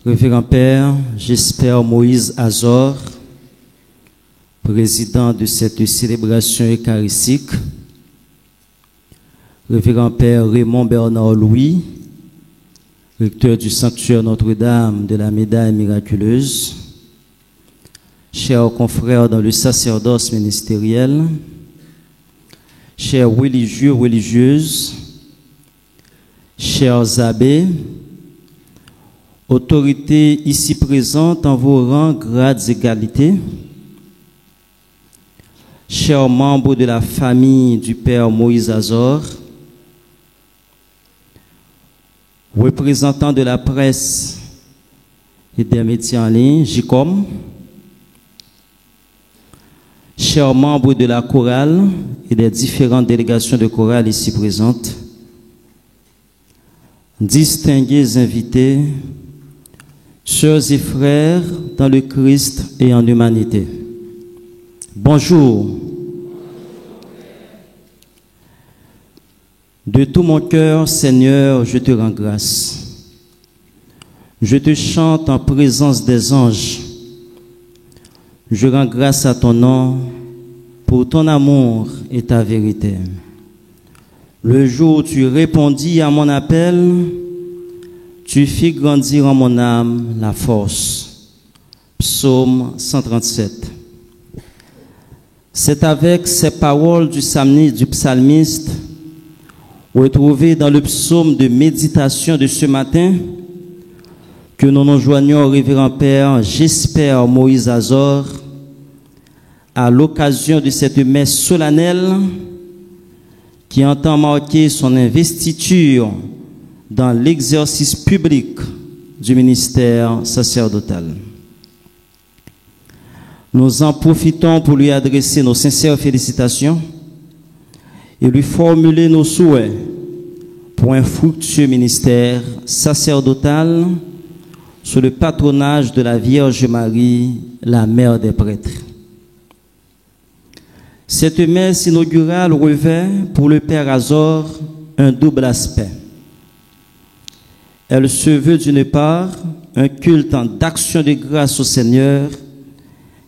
Révérend Père, j'espère Moïse Azor, président de cette célébration eucharistique. Révérend Père Raymond Bernard Louis, recteur du sanctuaire Notre-Dame de la Médaille miraculeuse. Chers confrères dans le sacerdoce ministériel, chers religieux, religieuses, chers abbés, autorités ici présentes en vos rangs, grades et qualités, chers membres de la famille du Père Moïse Azor, représentants de la presse et des médias en ligne, JICOM, chers membres de la chorale et des différentes délégations de chorale ici présentes, distingués invités, sœurs et frères dans le Christ et en humanité. Bonjour. De tout mon cœur, Seigneur, je te rends grâce. Je te chante en présence des anges. Je rends grâce à ton nom pour ton amour et ta vérité. Le jour où tu répondis à mon appel, tu fis grandir en mon âme la force. Psaume 137. C'est avec ces paroles du psalmiste retrouvées dans le psaume de méditation de ce matin que nous nous joignons au révérend Père, j'espère Moïse Azor, à l'occasion de cette messe solennelle qui entend marquer son investiture dans l'exercice public du ministère sacerdotal. Nous en profitons pour lui adresser nos sincères félicitations et lui formuler nos souhaits pour un fructueux ministère sacerdotal sous le patronage de la Vierge Marie, la mère des prêtres. Cette messe inaugurale revêt pour le Père Azor un double aspect. Elle se veut d'une part un culte d'action de grâce au Seigneur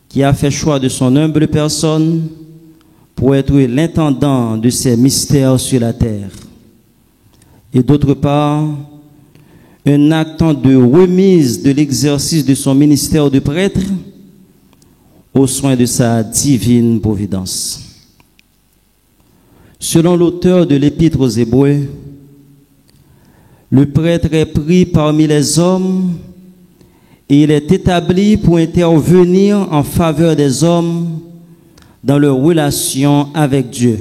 qui a fait choix de son humble personne pour être l'intendant de ses mystères sur la terre. Et d'autre part, un acte de remise de l'exercice de son ministère de prêtre aux soins de sa divine providence. Selon l'auteur de l'Épître aux Hébreux, le prêtre est pris parmi les hommes et il est établi pour intervenir en faveur des hommes dans leur relation avec Dieu.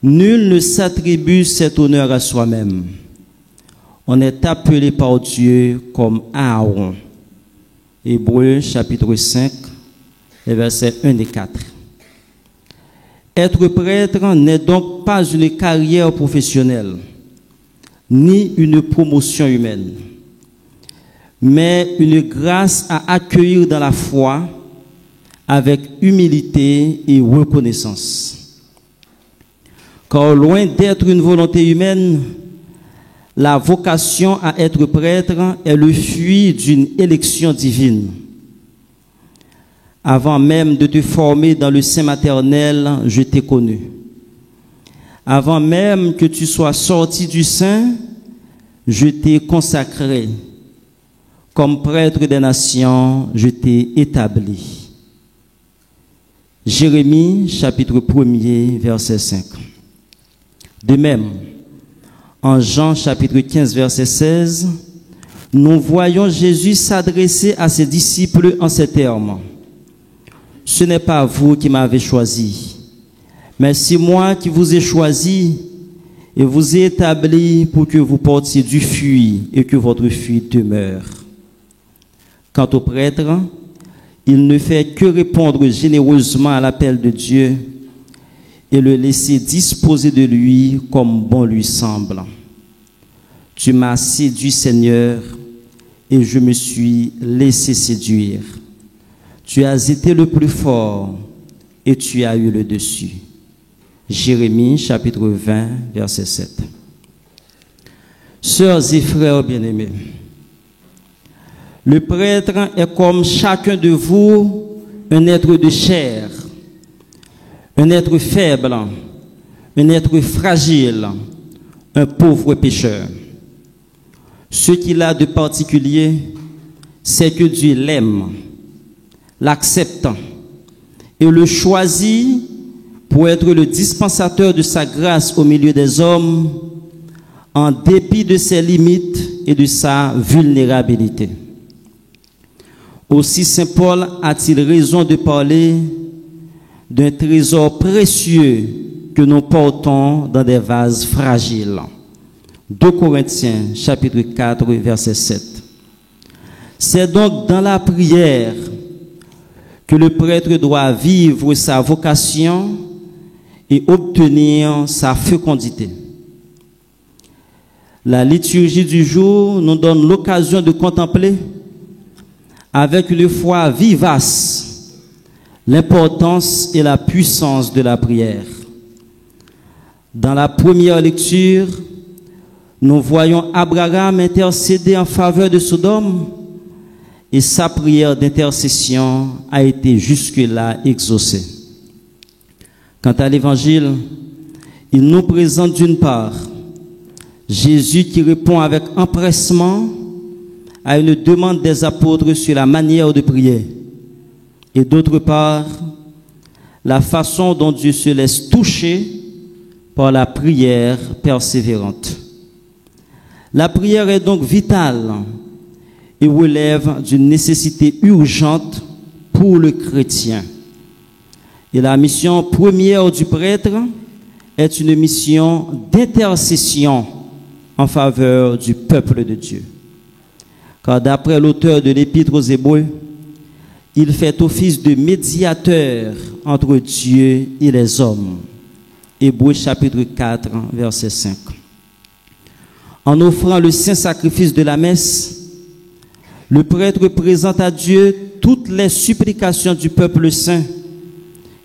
Nul ne s'attribue cet honneur à soi-même. On est appelé par Dieu comme Aaron. Hébreux chapitre 5, versets 1 et 4. Être prêtre n'est donc pas une carrière professionnelle, ni une promotion humaine, mais une grâce à accueillir dans la foi avec humilité et reconnaissance. Car loin d'être une volonté humaine, la vocation à être prêtre est le fruit d'une élection divine. Avant même de te former dans le sein maternel, je t'ai connu. Avant même que tu sois sorti du sein, je t'ai consacré. Comme prêtre des nations, je t'ai établi. Jérémie, chapitre 1er, verset 5. De même, en Jean, chapitre 15, verset 16, nous voyons Jésus s'adresser à ses disciples en ces termes. Ce n'est pas vous qui m'avez choisi, mais c'est moi qui vous ai choisi et vous ai établi pour que vous portiez du fruit et que votre fruit demeure. Quant au prêtre, il ne fait que répondre généreusement à l'appel de Dieu et le laisser disposer de lui comme bon lui semble. Tu m'as séduit, Seigneur, et je me suis laissé séduire. Tu as été le plus fort et tu as eu le dessus. Jérémie, chapitre 20, verset 7. Sœurs et frères bien-aimés, Le prêtre est comme chacun de vous, un être de chair, un être faible, un être fragile, un pauvre pécheur. Ce qu'il a de particulier, c'est que Dieu l'aime, l'accepte et le choisit pour être le dispensateur de sa grâce au milieu des hommes, en dépit de ses limites et de sa vulnérabilité. Aussi Saint Paul a-t-il raison de parler d'un trésor précieux que nous portons dans des vases fragiles. 2 Corinthiens, chapitre 4, verset 7. C'est donc dans la prière que le prêtre doit vivre sa vocation et obtenir sa fécondité. La liturgie du jour nous donne l'occasion de contempler avec une foi vivace l'importance et la puissance de la prière. Dans la première lecture, nous voyons Abraham intercéder en faveur de Sodome et sa prière d'intercession a été jusque-là exaucée. Quant à l'Évangile, il nous présente d'une part Jésus qui répond avec empressement à une demande des apôtres sur la manière de prier, et d'autre part, la façon dont Dieu se laisse toucher par la prière persévérante. La prière est donc vitale et relève d'une nécessité urgente pour le chrétien. Et la mission première du prêtre est une mission d'intercession en faveur du peuple de Dieu. Car d'après l'auteur de l'Épître aux Hébreux, il fait office de médiateur entre Dieu et les hommes. Hébreux chapitre 4, verset 5. En offrant le saint sacrifice de la messe, le prêtre présente à Dieu toutes les supplications du peuple saint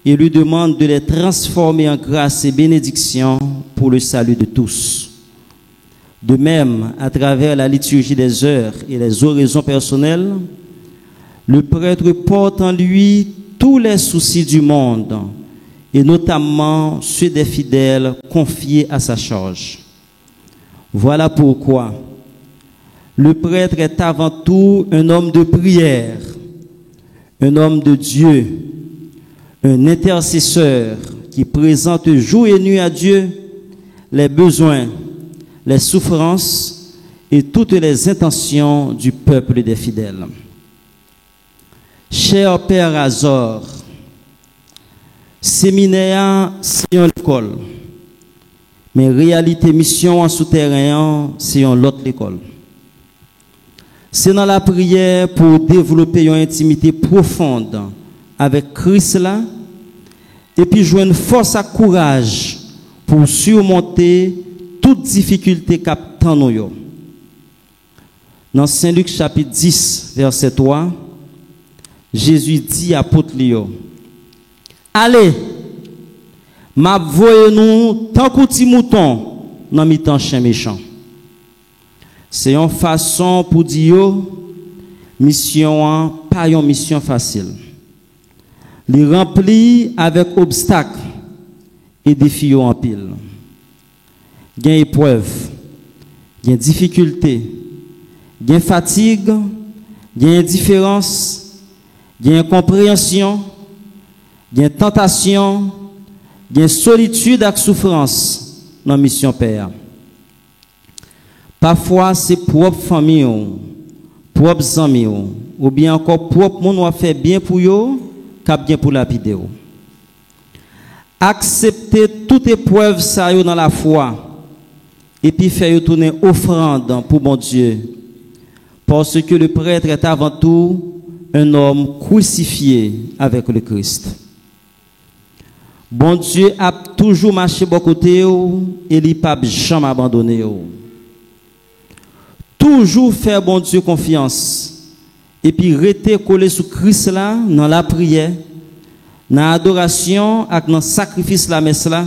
et lui demande de les transformer en grâce et bénédiction pour le salut de tous. De même, à travers la liturgie des heures et les oraisons personnelles, le prêtre porte en lui tous les soucis du monde, et notamment ceux des fidèles confiés à sa charge. Voilà pourquoi le prêtre est avant tout un homme de prière, un homme de Dieu, un intercesseur qui présente jour et nuit à Dieu les besoins, les souffrances et toutes les intentions du peuple des fidèles. Cher Père Azor, séminaire, c'est une école, mais réalité mission en souterrain, c'est une autre école. C'est dans la prière pour développer une intimité profonde avec Christ là, et puis jouer une force à courage pour surmonter toute difficulté qu'attend nous. Dans Saint Luc chapitre 10, verset 3, Jésus dit à l'apôtre Léo, allez, m'avoyez-nous tant qu'un petit mouton dans mi-temps chien méchant. C'est une façon pour dire, mission, pas une mission facile. Les remplit avec obstacles et défis en pile. Il y a épreuve, il y a difficulté, il y a fatigue, il y a indifférence, il y a incompréhension, il y a tentation, il y a solitude et souffrance dans la mission Père. Parfois, c'est propre famille, propres amis, ou bien encore propre monde a fait bien pour eux, cap bien pour la vidéo. Accepter toute épreuve ça dans la foi et puis faire tourner offrande pour mon Dieu. Parce que le prêtre est avant tout un homme crucifié avec le Christ. Bon Dieu a toujours marché bon côté et il n'a pas jamais abandonné. Toujours faire bon Dieu confiance et puis rester collé sous Christ là dans la prière, dans l'adoration et dans le sacrifice la messe là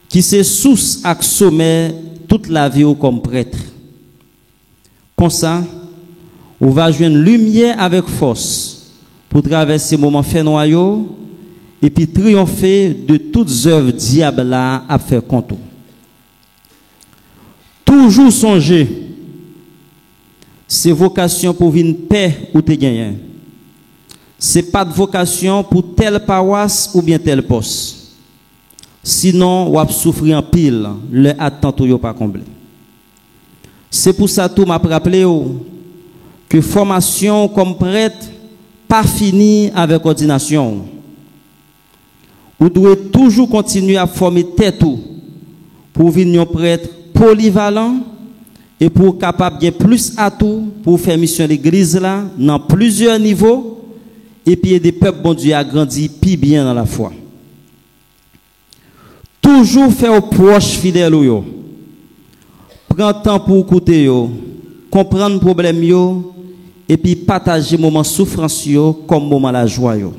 qui c'est source et sommet toute la vie comme prêtre. Comme ça, ou va joindre lumière avec force pour traverser moments faits noyaux et puis triompher de toutes œuvres diables à faire compte. Toujours songer, c'est vocation pour une paix ou te gagner. C'est pas de vocation pour telle paroisse ou bien tel poste. Sinon, on va souffrir en pile, le attente ou pas comblé. C'est pour ça tout m'a rappelé que formation comme prêtre pas fini avec ordination. Vous devez toujours continuer à former tête pour venir un prêtre polyvalent et pour capable de plus à tout pour faire mission l'église là dans plusieurs niveaux et puis aider le peuple bon Dieu à grandir plus bien dans la foi. Toujours faire aux proches fidèles yo. Prends temps pour écouter yo, comprendre problème yo et puis partager moment souffrance yo comme moment la joie yo.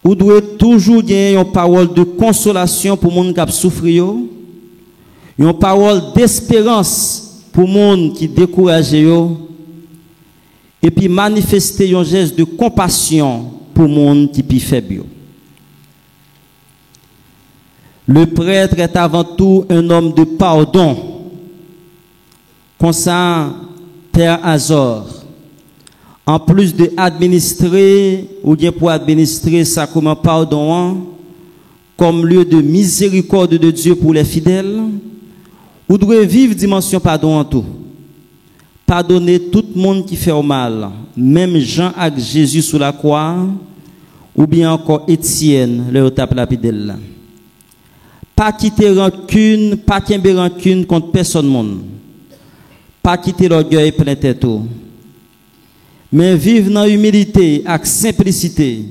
Vous devez toujours gagner une parole de consolation pour monde qui souffre yo, une parole d'espérance pour monde qui découragé yo et puis manifester un geste de compassion pour monde qui plus faible. Le prêtre est avant tout un homme de pardon. Comme ça, Père Azor, en plus de administrer, ou bien pour administrer ça comme un pardon, comme lieu de miséricorde de Dieu pour les fidèles, vous devez vivre dimension pardon en tout. Pardonner tout le monde qui fait au mal, même Jean avec Jésus sous la croix, ou bien encore Étienne, le tape lapidel. Pas quitter rancune, pas quitter rancune contre personne monde. Pas quitter l'orgueil plein tête. Mais vivre dans humilité et simplicité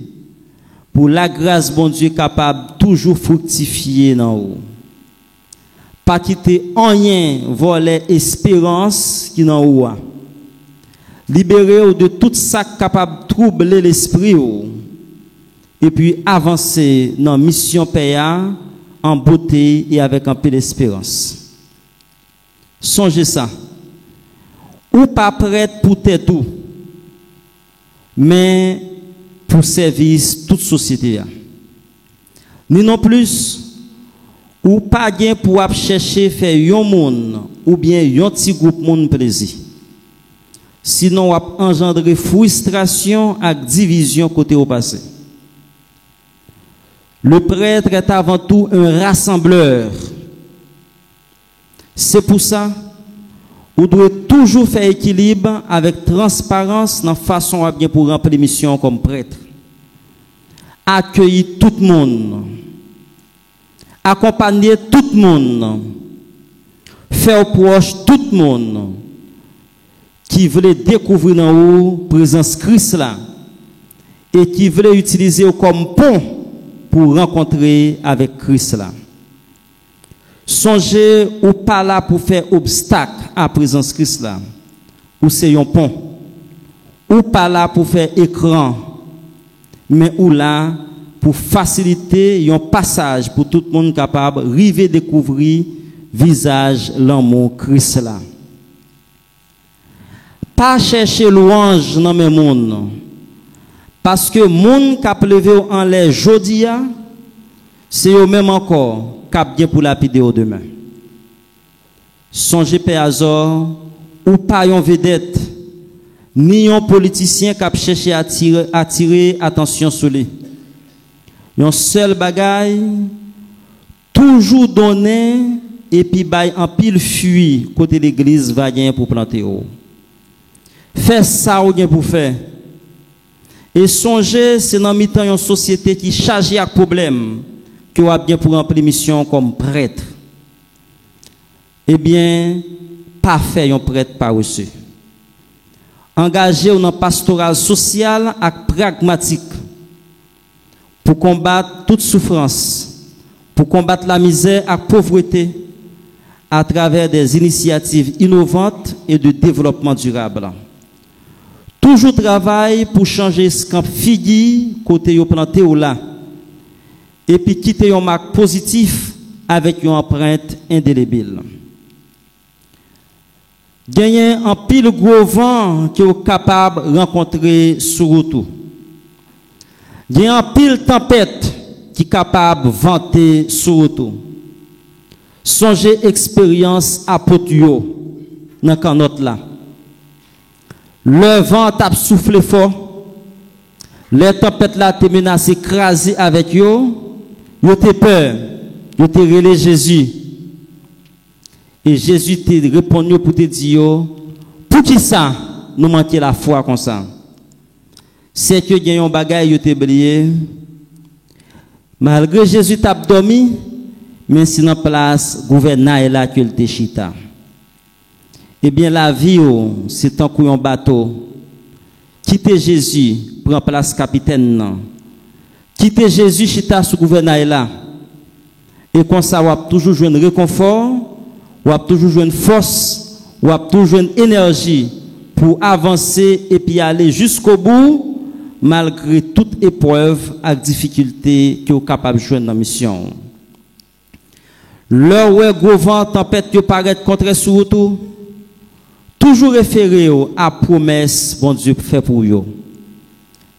pour la grâce bon Dieu capable toujours fructifier dans vous. Pas quitter rien voler espérance qui dans vous. Libérer de tout ça capable de troubler l'esprit et puis avancer dans mission payante en beauté et avec un peu d'espérance. Songez ça. Ou pas prête pour tête tout, mais pour servir toute société. Ni non plus, ou pas bien pour chercher faire yon monde ou bien yon petit groupe monde plaisir. Sinon, on engendrer frustration et division côté au passé. Le prêtre est avant tout un rassembleur. C'est pour ça vous devez toujours faire équilibre avec transparence dans la façon à bien pour remplir mission comme prêtre. Accueillir tout le monde. Accompagner tout le monde. Faire proche tout le monde qui voulait découvrir dans vous présence Christ là et qui voulait utiliser comme pont pour rencontrer avec Christ là. Songez ou pas là pour faire obstacle à la présence Christ là. Ou c'est un pont. Ou pas là pour faire écran. Mais ou là pour faciliter un passage pour tout le monde capable de découvrir visage l'amour Christ là. Pas chercher louange dans le monde. Parce que le monde qui a levé en l'air jodia, c'est eux même encore qui a bien pour lapider au demain. Songez Père Azor, ou pas un vedette, ni un politicien qui a cherché à attirer attention sur lui. Un seul bagaille, toujours donner et puis bail en pile fuit côté l'église va gagner pour planter haut. Faites ça ou bien pour faire. Et songez, c'est dans mi-temps une société qui chargée à problème que vous avez bien pour remplir mission comme prêtre. Eh bien, pas faire un prêtre pas reçu. Engagé dans un pastoral social et pragmatique pour combattre toute souffrance, pour combattre la misère et la pauvreté à travers des initiatives innovantes et de développement durable. Toujours travail pour changer ce camp figui côté yo planté ou là. Et puis quitter un marque positif avec une empreinte indélébile. Gagner un pile gros vent qui est capable de rencontrer sur route. Gagner un pile tempête qui est capable de vanter sur route. Songez expérience apothéo dans canotte là. Le vent a soufflé fort. Les tempêtes là te menacé écraser avec yo. Yo te peur. Yo te relé Jésus. Et Jésus te répondu pour te dire, pour qui ça nous manquons la foi comme ça? C'est que gagne un bagage yo te oublié. Malgré Jésus t'a dormi, mais si dans place gouvernail là que te chita. Eh bien la vie c'est tant qu'on un bateau. Quitter Jésus, prend place capitaine. Quitter Jésus chita sous gouvernail là. Et comme ça, on va toujours jouer un réconfort. On va toujours jouer une force, on va toujours jouer une énergie pour avancer et puis aller jusqu'au bout, malgré toute épreuve et difficulté que vous êtes capable de jouer dans la mission. L'heure où gros vent, tempête qui paraît contre sur tout, toujours référé à la promesse bon Dieu fait pour vous.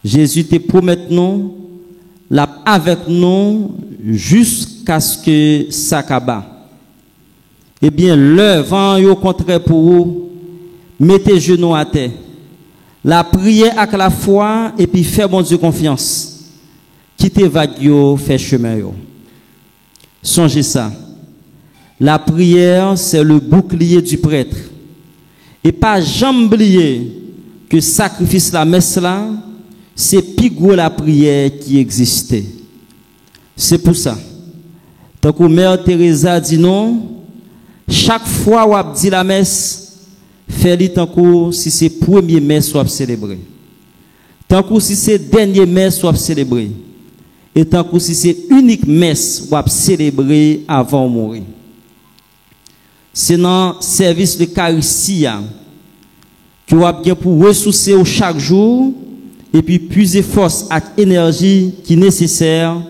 Jésus te promet nous, avec nous, jusqu'à ce que ça acabe. Eh bien, le vent est au contraire pour vous. Mettez genoux à terre. La prière avec la foi et puis faire bon Dieu confiance. Quittez vague yo, fait chemin yo. Songez ça. La prière, c'est le bouclier du prêtre. Et pas jamais oublier que sacrifice la messe là, c'est plus gros la prière qui existait. C'est pour ça. Tant que Mère Teresa dit non, chaque fois où on dit la messe, fais-le tant que si c'est premier messe soit célébré. Tant que si c'est dernier messe soit célébré. Et tant que si c'est unique messe ou célébrer avant de mourir. C'est dans le service de Eucharistie que vous avez bien pour ressourcer chaque jour et puis puiser force et énergie qui est nécessaire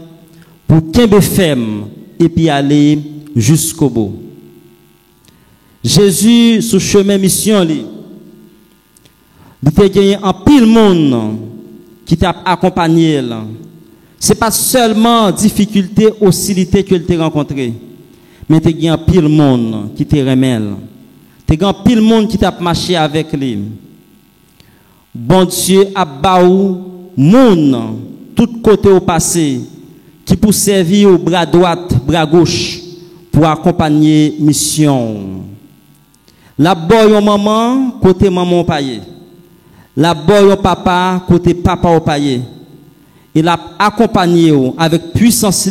pour qu'un ferme et puis aller jusqu'au bout. Jésus, sur chemin mission, il a gagné un pile monde qui t'a accompagné. Ce n'est pas seulement difficulté, hostilité que tu as rencontré, mais tu as gagné un pile monde qui te remèle. Tu as gagné un pile monde qui t'a marché avec lui. Bon Dieu a baou monde, tout côté au passé, qui pour servir au bras droit, bras gauche, pour accompagner mission. La boy au maman, côté maman au paye. La boy au papa, côté papa au paye. Il a accompagné avec puissance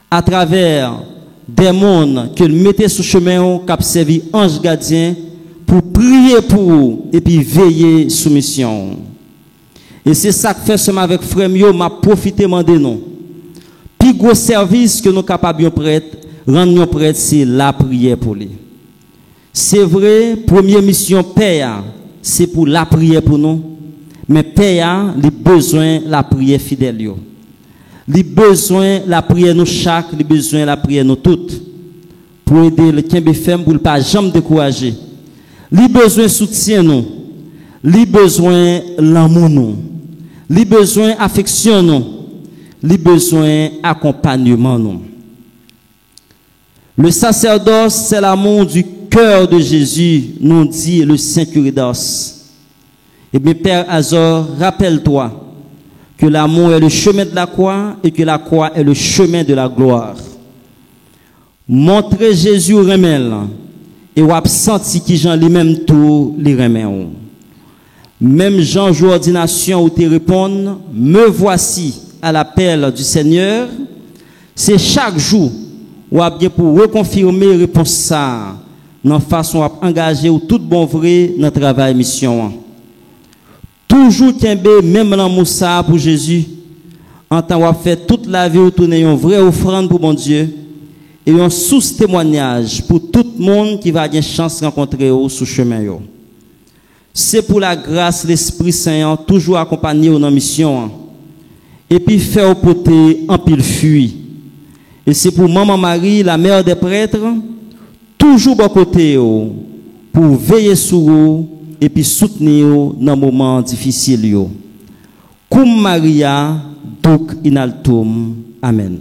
à travers des mondes qu'il mettait sur chemin qui a servi ange gardien pour prier pour vous et puis veiller sous mission. Et c'est ça que fait seulement avec frère Mio, m'a profité de nous. Puis gros service que nous capables de prêtre, rendre prêtre, c'est la prière pour lui. C'est vrai, première mission Père, c'est pour la prière pour nous. Mais Père, il a besoin de la prière fidèle. Il a besoin de la prière nous chaque, il a besoin de la prière nous toutes. Pour aider le Kembefem, pour ne pas jamais décourager. Il a besoin de soutien nous. Il a besoin de l'amour nous. Il a besoin d'affection nous. Il a besoin d'accompagnement nous. Le sacerdoce, c'est l'amour du cœur de Jésus, nous dit le Saint Curidas. Et bien, Père Azor, rappelle-toi que l'amour est le chemin de la croix et que la croix est le chemin de la gloire. Montrez Jésus au remède et vous avez senti que Jean lui-même tout les remède. Même Jean joue ordination où te répondent, me voici à l'appel du Seigneur. C'est chaque jour ou bien pour reconfirmer réponse ça dans façon à engager ou tout bon vrai dans travail mission. Toujours tienbe même dans Moussa pour Jésus en tant qu'on fait toute la vie ou tourner une vraie offrande pour mon Dieu et un sous témoignage pour tout le monde qui va avoir une chance de rencontrer au sous chemin yo. C'est pour la grâce de l'Esprit Saint toujours accompagné dans mission et puis faire porter en pile fuit. Et c'est pour Maman Marie, la mère des prêtres, toujours à côté pour pour veiller sur vous et puis soutenir vous dans les moments difficiles. Cum Maria, duc in altum. Amen.